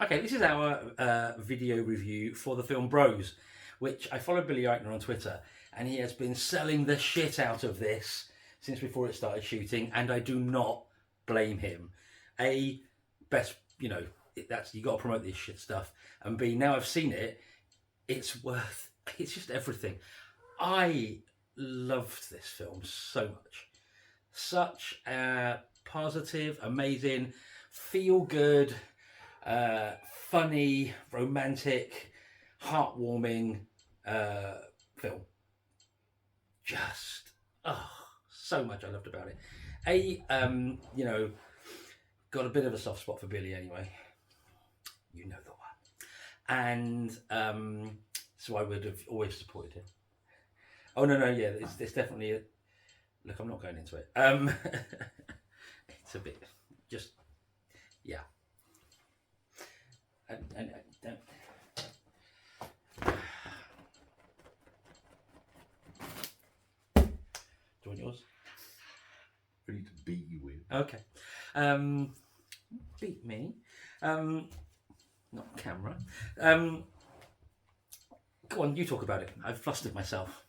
Okay, this is our video review for the film Bros, which I follow Billy Eichner on Twitter, and he has been selling the shit out of this since before it started shooting, and I do not blame him. A, best, that's, you got to promote this shit stuff, and B, now I've seen it, it's just everything. I loved this film so much. Such a positive, amazing, feel good, funny, romantic, heartwarming film. Just so much I loved about it. Got a bit of a soft spot for Billy anyway. You know the one. And so I would have always supported him. Oh no, yeah, it's definitely a look. I'm not going into it. It's a bit just yeah. And don't. Do you want yours? Ready to beat you with. Okay. Beat me. Not camera. Go on, you talk about it. I've flustered myself.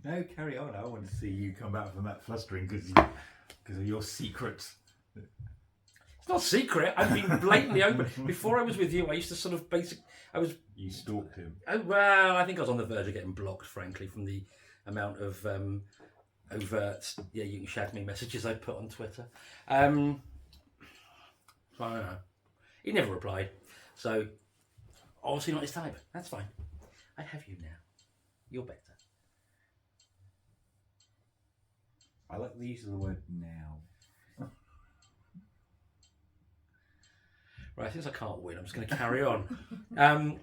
No, carry on. I want to see you come back from that flustering because of your secrets. It's not secret. I've been blatantly open. Before I was with you, I used to sort of You stalked him. Oh, well, I think I was on the verge of getting blocked, frankly, from the amount of overt, you can shag me messages I put on Twitter. So I don't know. He never replied. So, obviously not his type. That's fine. I have you now. You're better. I like the use of the word now. Right, since I can't win, I'm just going to carry on. Probably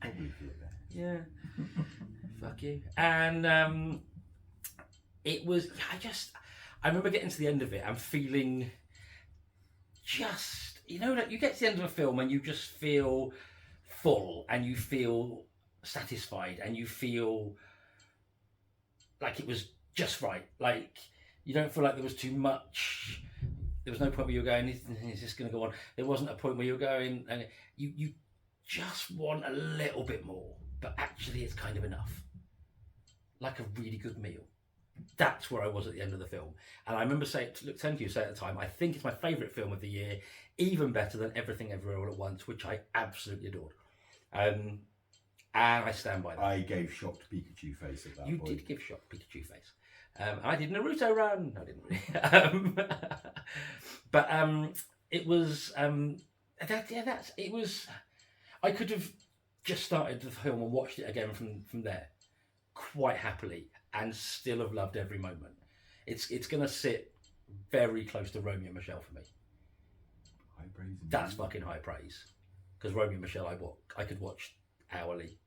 feel that. Yeah. Fuck you. And it was, I remember getting to the end of it and feeling just, that you get to the end of a film and you just feel full and you feel satisfied and you feel like it was just right. Like, you don't feel like there was too much. There was no point where you were going, is this going to go on? There wasn't a point where you were going, and you just want a little bit more, but actually it's kind of enough. Like a really good meal. That's where I was at the end of the film. And I remember saying to you at the time, I think it's my favourite film of the year, even better than Everything Everywhere All at Once, which I absolutely adored. And I stand by that. I gave shocked Pikachu face at that point. You did give shocked Pikachu face. I did Naruto run. No, I didn't really. But it was it was. I could have just started the film and watched it again from there, quite happily, and still have loved every moment. It's going to sit very close to Romeo and Michelle for me. High praise. That's fucking high praise, because Romeo and Michelle I could watch hourly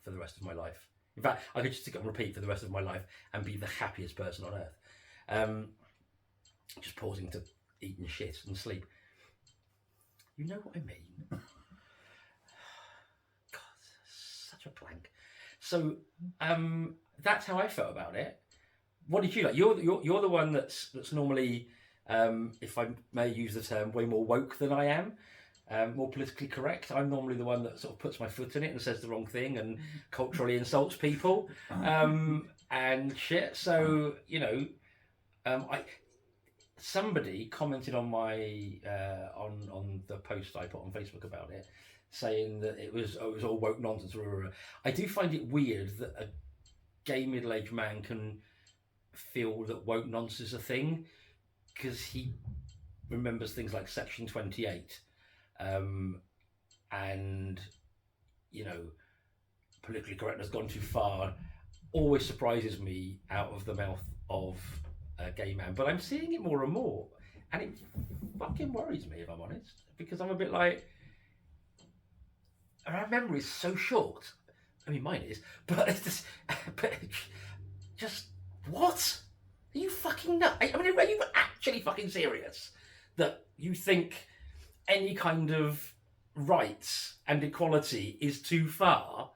for the rest of my life. In fact, I could just stick it on repeat for the rest of my life and be the happiest person on earth. Just pausing to eat and shit and sleep. You know what I mean? God, such a blank. So that's how I felt about it. What did you like? You're the one that's normally, if I may use the term, way more woke than I am. More politically correct. I'm normally the one that sort of puts my foot in it and says the wrong thing and culturally insults people and shit. So somebody commented on my on the post I put on Facebook about it, saying that it was all woke nonsense. I do find it weird that a gay middle-aged man can feel that woke nonsense is a thing, because he remembers things like Section 28. And politically correctness gone too far always surprises me out of the mouth of a gay man, but I'm seeing it more and more, and it fucking worries me, if I'm honest, because I'm a bit like, our memory is so short. I mean, mine is, but it's just what? Are you fucking nuts? I mean, are you actually fucking serious that you think any kind of rights and equality is too far?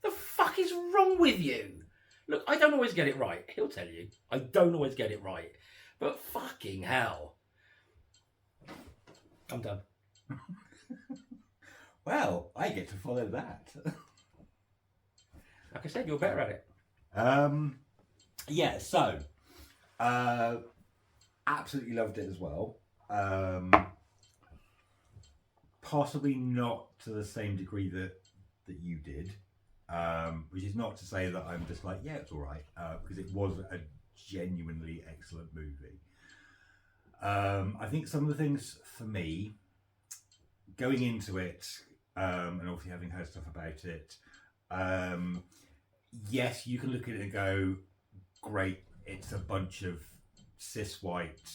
The fuck is wrong with you? Look, I don't always get it right. He'll tell you. I don't always get it right. But fucking hell. I'm done. Well, I get to follow that. Like I said, you're better at it. Yeah, so absolutely loved it as well. Possibly not to the same degree that you did, which is not to say that I'm just like, yeah, it's all right, because it was a genuinely excellent movie. I think some of the things for me, going into it, and obviously having heard stuff about it, yes, you can look at it and go, great, it's a bunch of cis white,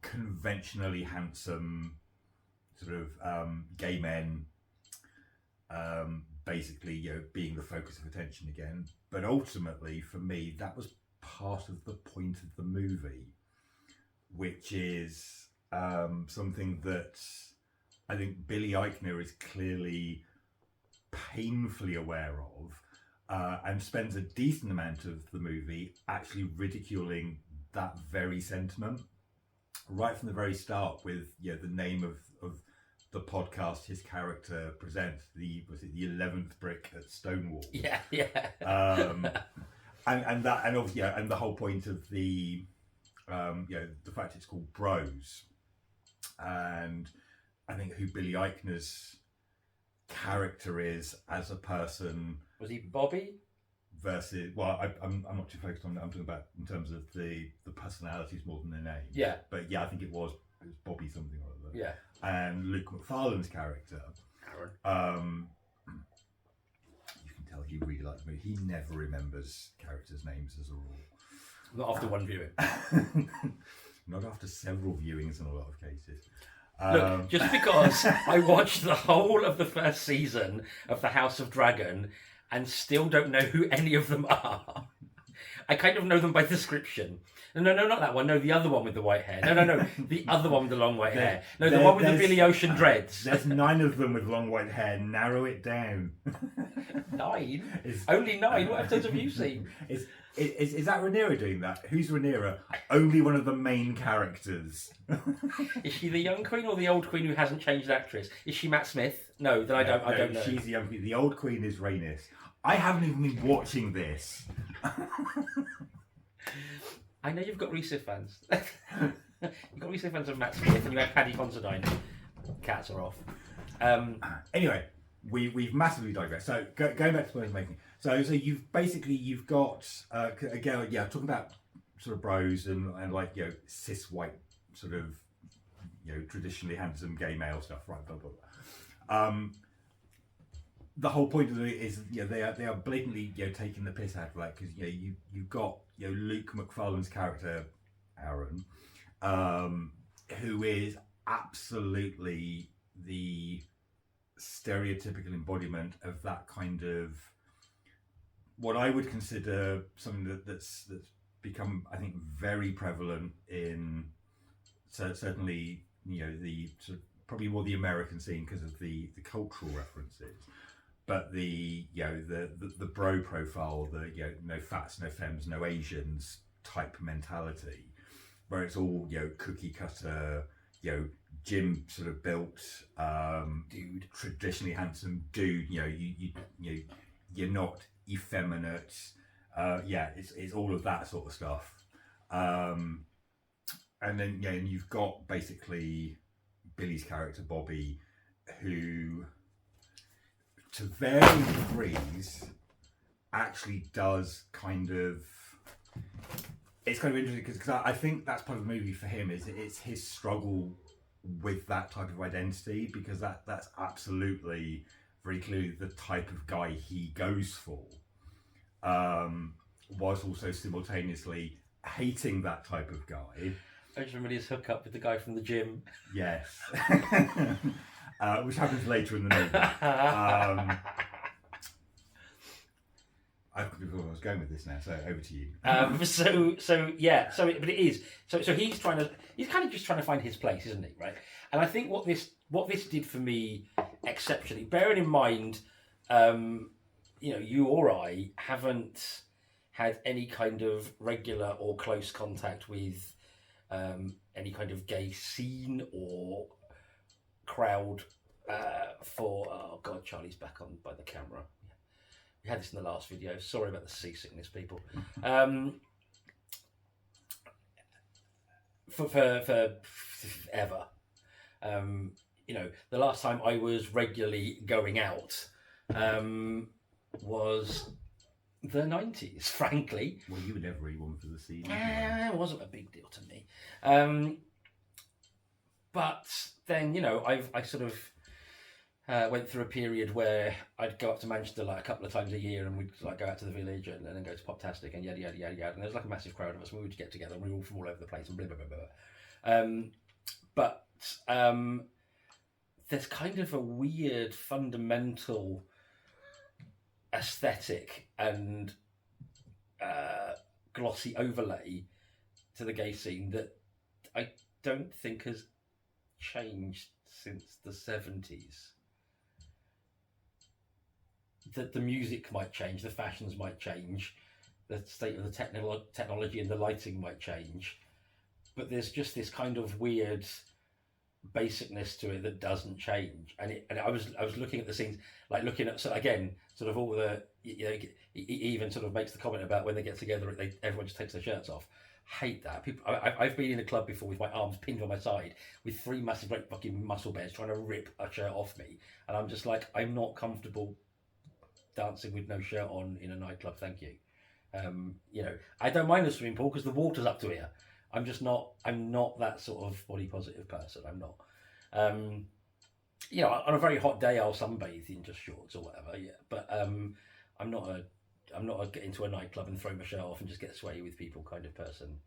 conventionally handsome, sort of gay men, basically, being the focus of attention again. But ultimately, for me, that was part of the point of the movie, which is something that I think Billy Eichner is clearly painfully aware of, and spends a decent amount of the movie actually ridiculing that very sentiment right from the very start, with the name of the podcast his character presents, the 11th brick at Stonewall. Yeah. And obviously, and the whole point of the the fact it's called Bros, and I think who Billy Eichner's character is as a person. Was he Bobby? Versus, well, I'm not too focused on that. I'm talking about in terms of the personalities more than their names. Yeah. But yeah, I think it was Bobby something or other. Yeah. And Luke McFarlane's character, Aaron. You can tell he really likes me. He never remembers characters' names as a rule. Not after one viewing. Not after several viewings in a lot of cases. Look, just because I watched the whole of the first season of The House of Dragon and still don't know who any of them are. I kind of know them by description. No, not that one. No, the other one with the white hair. No. The other one with the long white hair. No, the one with the Billy Ocean dreads. There's 9 of them with long white hair. Narrow it down. 9? Only 9? What episodes have you seen? Is that Rhaenyra doing that? Who's Rhaenyra? Only one of the main characters. Is she the young queen or the old queen who hasn't changed actress? Is she Matt Smith? No, then I don't know. She's the young queen. The old queen is Rhaenys. I haven't even been watching this. I know you've got Risa fans. You've got Risa fans of Matt Smith, and you had Paddy Considine. Cats are off. Anyway, we've massively digressed. So going back to what I was making. So you've got again, talking about sort of bros and like cis white sort of traditionally handsome gay male stuff, right? Blah blah blah. The whole point of it is they are blatantly taking the piss out of that, because you've got Luke McFarlane's character Aaron, who is absolutely the stereotypical embodiment of that kind of what I would consider something that's become, I think, very prevalent in certainly the sort of probably more the American scene because of the cultural references. But the bro profile, the no fats, no femmes, no Asians type mentality, where it's all cookie cutter, gym sort of built, Dude, traditionally handsome dude. You're not effeminate. It's all of that sort of stuff. And then and you've got basically Billy's character Bobby, who, to varying degrees, actually does kind of. It's kind of interesting because I think that's part of the movie for him. It's his struggle with that type of identity, because that's absolutely very clearly the type of guy he goes for, whilst also simultaneously hating that type of guy. I just remember his hookup with the guy from the gym. Yes. Which happens later in the movie. I forgot where I was going with this now, so over to you. But it is. So he's kind of just trying to find his place, isn't he? Right. And I think what this did for me exceptionally, bearing in mind, you or I haven't had any kind of regular or close contact with any kind of gay scene or crowd for oh god, Charlie's back on by the camera. We had this in the last video. Sorry about the seasickness, people. For ever. You know, the last time I was regularly going out was the 90s, frankly. Well, you were never really one for the scene. It wasn't a big deal to me. But then, you know, I sort of went through a period where I'd go up to Manchester like a couple of times a year, and we'd like go out to the village and then go to Poptastic and yada yada yada yada. And there was like a massive crowd of us, and we would get together, and we were all from all over the place and blah blah blah blah. But there's kind of a weird fundamental aesthetic and glossy overlay to the gay scene that I don't think has changed since the 70s. That the music might change, the fashions might change, the state of the technology and the lighting might change, but there's just this kind of weird basicness to it that doesn't change. And I was looking at the scenes, like looking at, so again, sort of all the, you know, he even sort of makes the comment about when they get together, everyone just takes their shirts off. Hate that. People, I've been in a club before with my arms pinned on my side with three massive great fucking muscle bears trying to rip a shirt off me, and I'm just like, I'm not comfortable dancing with no shirt on in a nightclub, thank you. You know, I don't mind the swimming pool because the water's up to here. I'm not that sort of body positive person. I'm not. You know, on a very hot day, I'll sunbathe in just shorts or whatever. Yeah, but I'm not a get into a nightclub and throw my shirt off and just get sweaty with people kind of person.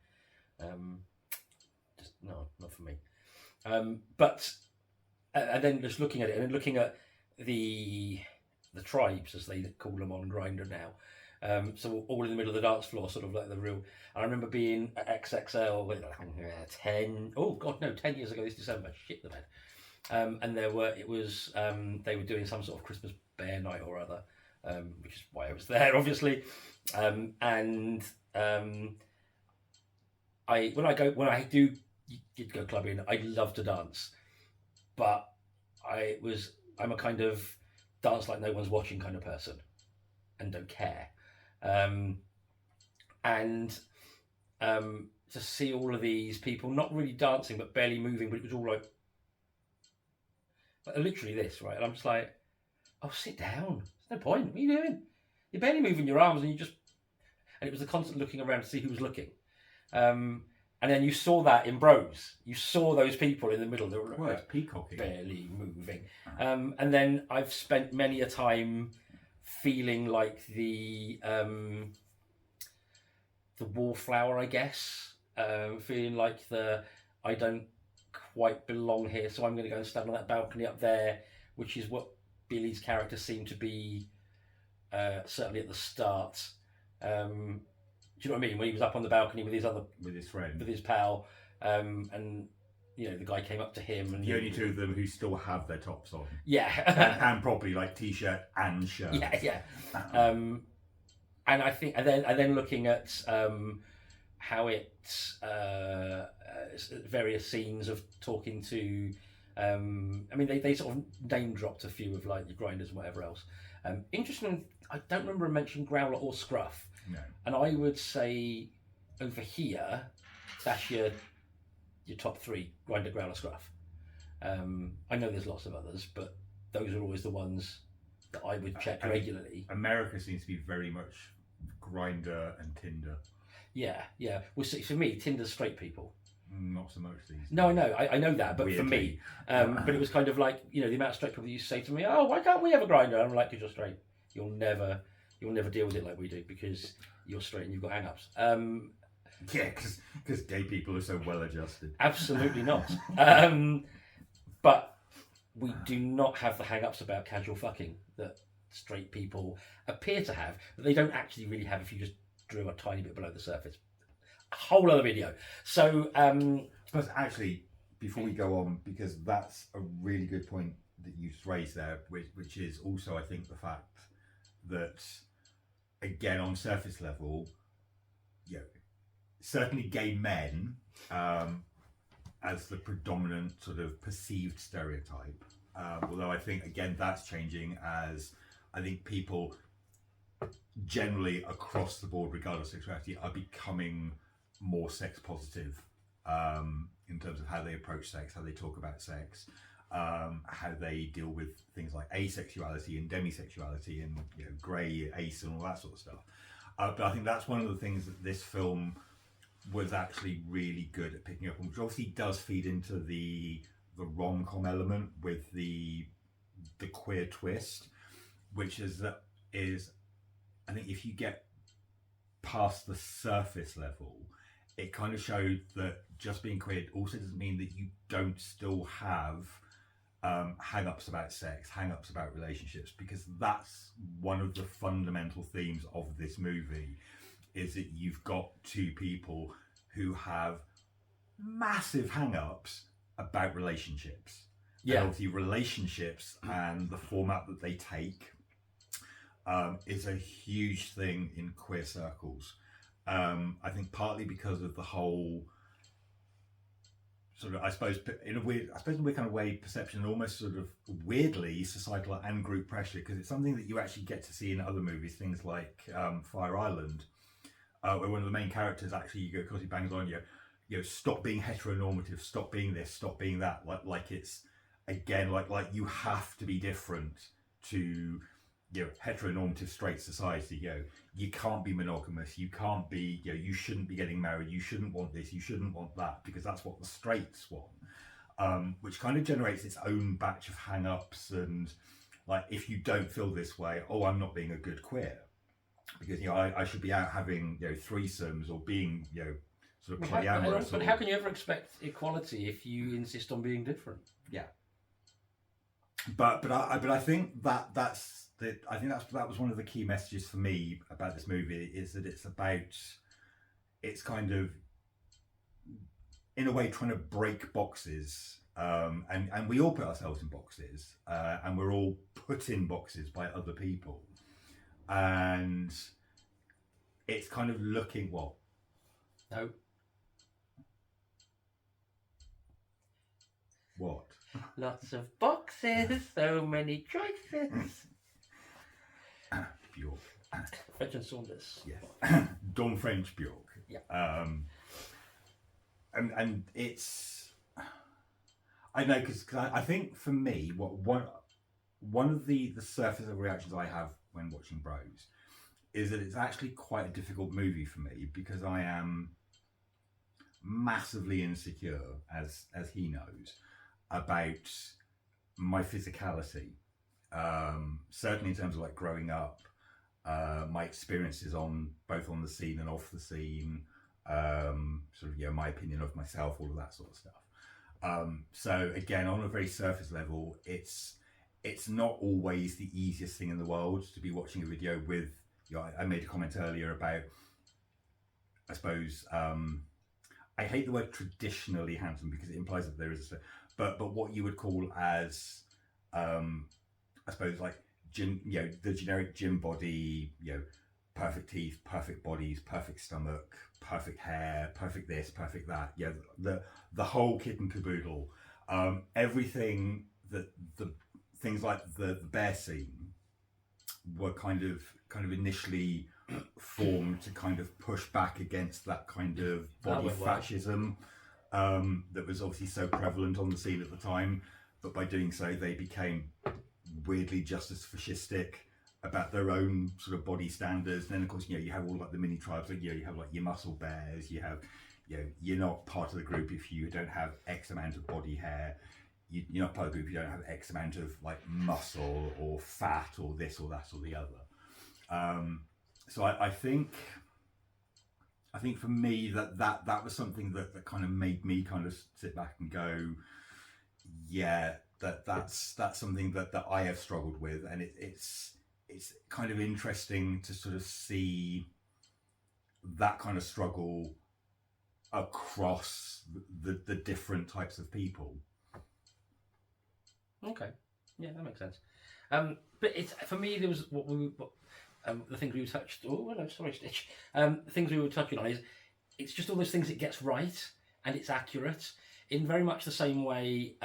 Just no, not for me. But and then just looking at it and then looking at the tribes, as they call them on Grindr now. So all in the middle of the dance floor, sort of like the real. I remember being at XXL with 10 years ago this December. Shit the bed. And they were doing some sort of Christmas bear night or other, which is why I was there, obviously. When I do get to go clubbing, I love to dance, but I'm a kind of dance like no one's watching kind of person, and don't care. To see all of these people not really dancing but barely moving, but it was all like literally this, right? And I'm just like, oh, sit down. There's no point. What are you doing? You're barely moving your arms, and it was the constant looking around to see who was looking. And then you saw that in Bros. You saw those people in the middle that were peacocking, barely moving. And then I've spent many a time feeling like the wallflower, I guess. Feeling like I don't quite belong here, so I'm going to go and stand on that balcony up there, which is what Billy's character seemed to be, certainly at the start. Do you know what I mean? When he was up on the balcony with his friend, with his pal, and you know the guy came up to him, and the only two of them who still have their tops on, and probably like t-shirt and shirt, and I think, and then looking at how it's various scenes of talking to. I mean, they sort of name dropped a few of like the grinders and whatever else. Interesting. I don't remember him mentioning Growler or Scruff. No. And I would say over here, that's your top three: Grinder, Growler, Scruff. I know there's lots of others, but those are always the ones that I would check regularly. America seems to be very much Grinder and Tinder. Yeah. Well, see, for me, Tinder's straight people. Not so much these days. No, I know, I know that, but weirdly. For me, but it was kind of like, you know, the amount of straight people that used to say to me, "Oh, why can't we have a Grinder?" I'm like, "Because you're straight. You'll never deal with it like we do because you're straight and you've got hang-ups." Yeah, because gay people are so well adjusted. Absolutely not. But we do not have the hang-ups about casual fucking that straight people appear to have, but they don't actually really have if you just drew a tiny bit below the surface. A whole other video. So, but actually, before we go on, because that's a really good point that you raised there, which is also, I think, the fact that, again, on surface level, you know, certainly gay men, as the predominant sort of perceived stereotype, Although I think again that's changing as I think people generally across the board, regardless of sexuality, are becoming more sex positive in terms of how they approach sex, how they talk about sex, how they deal with things like asexuality and demisexuality and grey, ace, and all that sort of stuff. But I think that's one of the things that this film was actually really good at picking up on, which obviously does feed into the rom-com element with the queer twist, which is I think if you get past the surface level, it kind of showed that just being queer also doesn't mean that you don't still have hang-ups about sex, hang-ups about relationships, because that's one of the fundamental themes of this movie, is that you've got two people who have massive hang-ups about relationships. Yeah. And obviously relationships and the format that they take is a huge thing in queer circles. I think partly because of the whole sort of, I suppose in a weird kind of way, perception, and almost sort of weirdly societal and group pressure, because it's something that you actually get to see in other movies, things like Fire Island, where one of the main characters actually, because he bangs on stop being heteronormative, stop being this, stop being that, like it's again like you have to be different to heteronormative straight society. You can't be monogamous, you can't be you shouldn't be getting married, you shouldn't want this, you shouldn't want that, because that's what the straights want, which kind of generates its own batch of hang-ups. And like, if you don't feel this way, I'm not being a good queer, because I should be out having threesomes or being sort of polyamorous. But how can you ever expect equality if you insist on being different? Yeah. But I think that was one of the key messages for me about this movie, is that it's kind of in a way trying to break boxes, and we all put ourselves in boxes, and we're all put in boxes by other people, and it's kind of looking what? No. What? Lots of boxes, so many choices. Bjork. French and Saunders. Yeah. Dawn French Bjork. Yeah. And it's, I know, because I think for me, one of the surface level reactions I have when watching Bros is that it's actually quite a difficult movie for me, because I am massively insecure, as he knows, about my physicality, certainly in terms of like growing up, my experiences both on the scene and off the scene, sort of my opinion of myself, all of that sort of stuff. So again, on a very surface level, it's not always the easiest thing in the world to be watching a video with. I made a comment earlier about, I suppose, I hate the word traditionally handsome, because it implies that there is but what you would call as, I suppose, like gym, the generic gym body, perfect teeth, perfect bodies, perfect stomach, perfect hair, perfect this, perfect that. The whole kit and caboodle. Everything that the things like the bear scene were kind of initially formed to kind of push back against that kind of body fascism that was obviously so prevalent on the scene at the time. But by doing so, they became weirdly just as fascistic about their own sort of body standards. And then of course, you have all like the mini tribes, like you have like your muscle bears, you have, you're not part of the group if you don't have X amount of body hair. You're not part of the group if you don't have X amount of like muscle or fat or this or that or the other. So I think for me that was something that kind of made me kind of sit back and go, yeah, that's something that I have struggled with, and it's kind of interesting to sort of see that kind of struggle across the different types of people. Okay, yeah, that makes sense. But it's, for me, there was the things we touched. Oh no, sorry, Stitch. The things we were touching on is it's just all those things it gets right and it's accurate in very much the same way.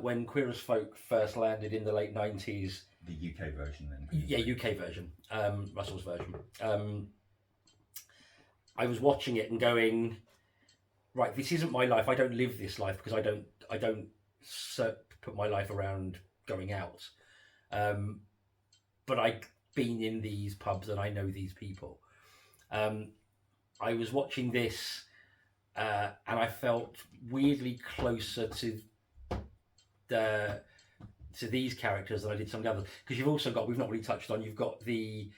when Queer as Folk first landed in the late 90s. The UK version, then. Yeah, UK version, Russell's version. I was watching it and going, right, this isn't my life. I don't live this life because I don't put my life around going out. But I've been in these pubs and I know these people. I was watching this and I felt weirdly closer to these characters than I did some of the others, because you've also got, we've not really touched on, you've got the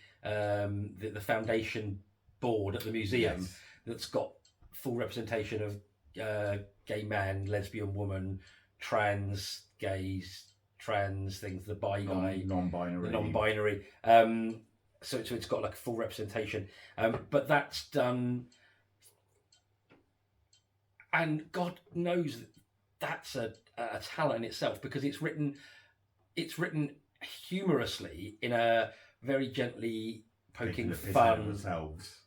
foundation board at the museum. Yes. That's got full representation of gay man, lesbian woman, trans gays, trans things, the bi guy, non-binary, the non-binary. So it's got like a full representation, but that's done, and God knows that's a talent in itself, because it's written humorously in a very gently poking fun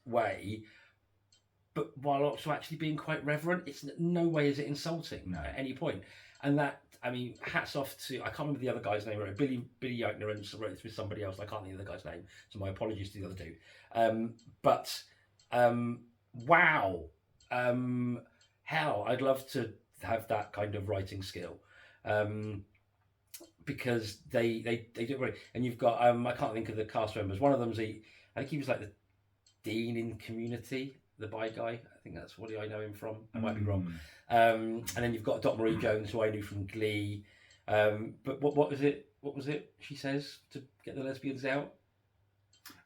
way, but while also actually being quite reverent. It's no way is it insulting at any point. And that, I mean, hats off to, I can't remember the other guy's name, Billy Eichner, and wrote this with somebody else. I can't think of the other guy's name, so my apologies to the other two. Wow. Hell, I'd love to have that kind of writing skill. Because they do it really. And you've got, I can't think of the cast members. One of them's I think he was like the dean in Community, the bi guy. I think that's what I know him from. I might be wrong. And then you've got Dot Marie Jones, who I knew from Glee. But what was it? What was it she says to get the lesbians out?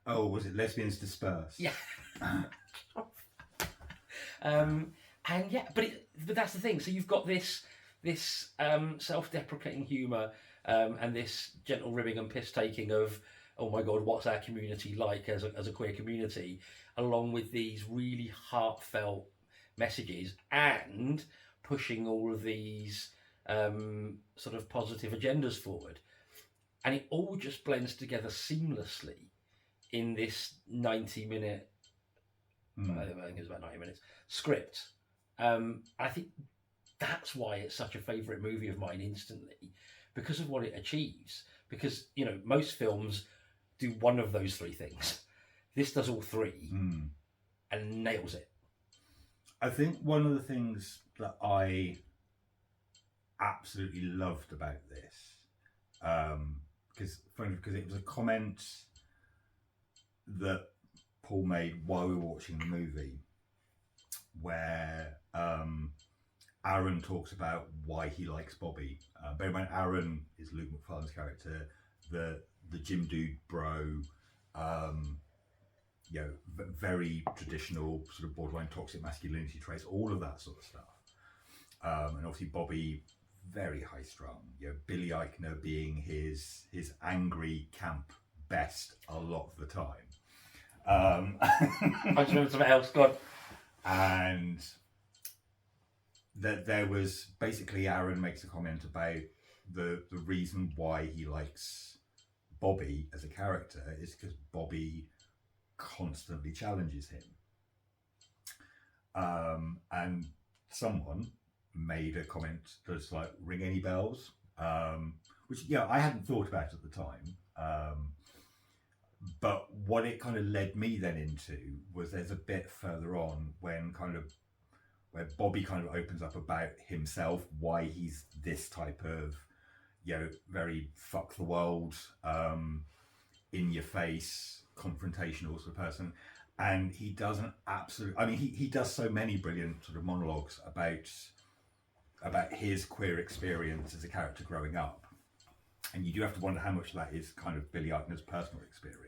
Oh, was it lesbians disperse? Yeah. And yeah, but that's the thing. So you've got this self-deprecating humour, and this gentle ribbing and piss taking of, oh my God, what's our community like as a queer community, along with these really heartfelt messages, and pushing all of these sort of positive agendas forward. And it all just blends together seamlessly in this 90-minute, I think it's about 90 minutes, script. I think that's why it's such a favourite movie of mine instantly, because of what it achieves. Because, you know, most films do one of those three things. This does all three and nails it. I think one of the things that I absolutely loved about this, because it was a comment that Paul made while we were watching the movie, where Aaron talks about why he likes Bobby. Bear in mind, Aaron is Luke McFarlane's character, the gym dude bro, very traditional sort of borderline toxic masculinity traits, all of that sort of stuff. And obviously Bobby, very high strung. You know, Billy Eichner being his angry camp best a lot of the time. I just remember something else, God. And that there was basically, Aaron makes a comment about the reason why he likes Bobby as a character is because Bobby constantly challenges him. And someone made a comment that's like, ring any bells? Which, I hadn't thought about at the time. But what it kind of led me then into was there's a bit further on where Bobby kind of opens up about himself, why he's this type of, very fuck the world, in your face, confrontational sort of person. And he does he does so many brilliant sort of monologues about his queer experience as a character growing up. And you do have to wonder how much of that is kind of Billy Eichner's personal experience.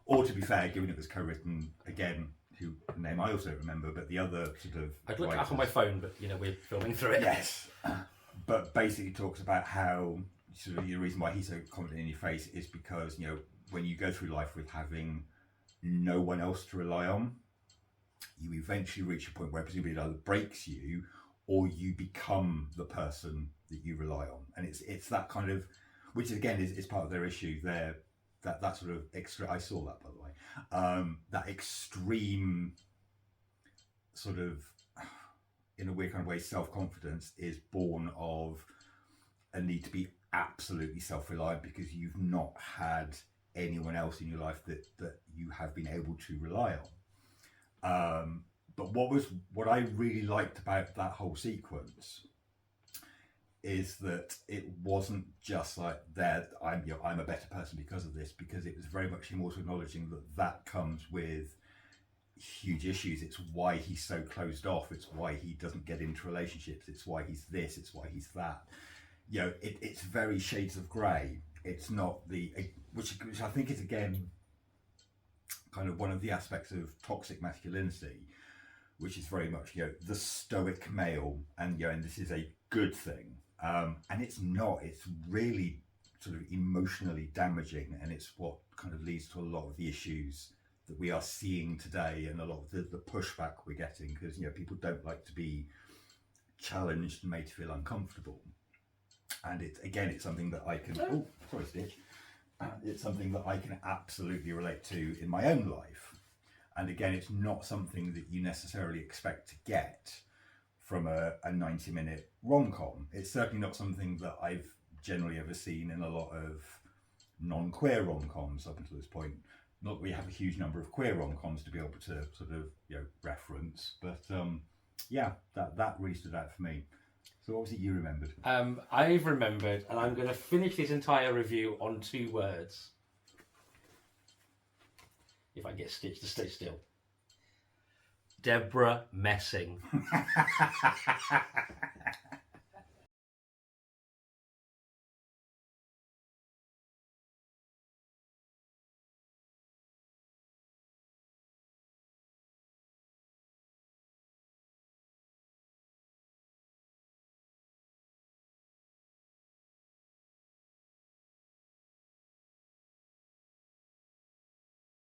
Or, to be fair, given it was co-written, again, who name I also don't remember, but the other sort of... I'd look it up on my phone, but, we're filming through it. Yes. But basically talks about how sort of the reason why he's so confident in your face is because, when you go through life with having no one else to rely on, you eventually reach a point where presumably it either breaks you or you become the person that you rely on. And it's that kind of... Which again is part of their issue there, that sort of extra. I saw that, by the way. That extreme sort of, in a weird kind of way, self-confidence is born of a need to be absolutely self-reliant because you've not had anyone else in your life that you have been able to rely on. But what I really liked about that whole sequence is that it wasn't just like that I'm a better person because of this, because it was very much him also acknowledging that comes with huge issues. It's why he's so closed off. It's why he doesn't get into relationships. It's why he's this. It's why he's that. It's very shades of grey. It's not which I think is again kind of one of the aspects of toxic masculinity, which is very much the stoic male, and and this is a good thing, and it's not. It's really sort of emotionally damaging, and it's what kind of leads to a lot of the issues that we are seeing today, and a lot of the pushback we're getting, because people don't like to be challenged and made to feel uncomfortable. And it's something that I can sorry Stitch, it's something that I can absolutely relate to in my own life. And again, it's not something that you necessarily expect to get from a 90-minute rom-com. It's certainly not something that I've generally ever seen in a lot of non-queer rom-coms up until this point. Not that we have a huge number of queer rom-coms to be able to sort of reference, but that really stood out for me. So obviously you remembered. I've remembered, and I'm going to finish this entire review on 2 words. If I get Stitch to stay still. Deborah Messing.